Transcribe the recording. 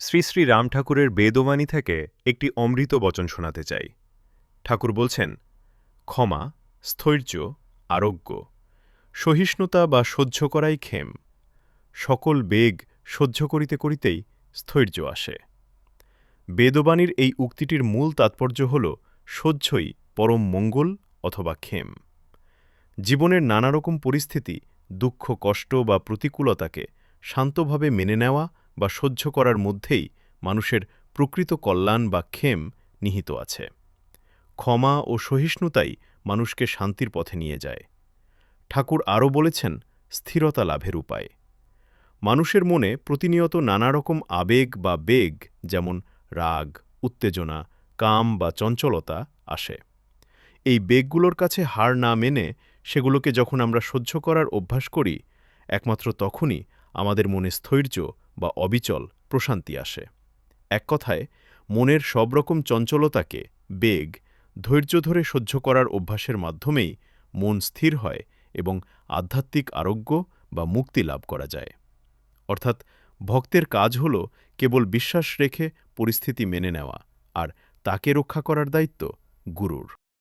শ্রী শ্রী রাম ঠাকুরের বেদবাণী থেকে একটি অমৃত বচন শোনাতে চাই। ঠাকুর বলছেন, ক্ষমা, স্থৈর্য, আরোগ্য, সহিষ্ণুতা বা সহ্য করাই ক্ষেম। সকল বেগ সহ্য করিতে করিতেই স্থৈর্য আসে। বেদবাণীর এই উক্তিটির মূল তাৎপর্য হল সহ্যই পরম মঙ্গল অথবা ক্ষেম। জীবনের নানারকম পরিস্থিতি, দুঃখ, কষ্ট বা প্রতিকূলতাকে শান্তভাবে মেনে নেওয়া বা সহ্য করার মধ্যেই মানুষের প্রকৃত কল্যাণ বা ক্ষেম নিহিত আছে। ক্ষমা ও সহিষ্ণুতাই মানুষকে শান্তির পথে নিয়ে যায়। ঠাকুর আরও বলেছেন, স্থিরতা লাভের উপায়। মানুষের মনে প্রতিনিয়ত নানা রকম আবেগ বা বেগ, যেমন রাগ, উত্তেজনা, কাম বা চঞ্চলতা আসে। এই বেগগুলোর কাছে হার না মেনে সেগুলোকে যখন আমরা সহ্য করার অভ্যাস করি, একমাত্র তখনই আমাদের মনে স্থৈর্য বা অবিচল প্রশান্তি আসে। এক কথায়, মনের সব রকম চঞ্চলতাকে, বেগ, ধৈর্য ধরে সহ্য করার অভ্যাসের মাধ্যমেই মন স্থির হয় এবং আধ্যাত্মিক আরোগ্য বা মুক্তি লাভ করা যায়। অর্থাৎ ভক্তের কাজ হল কেবল বিশ্বাস রেখে পরিস্থিতি মেনে নেওয়া, আর তাকে রক্ষা করার দায়িত্ব গুরুর।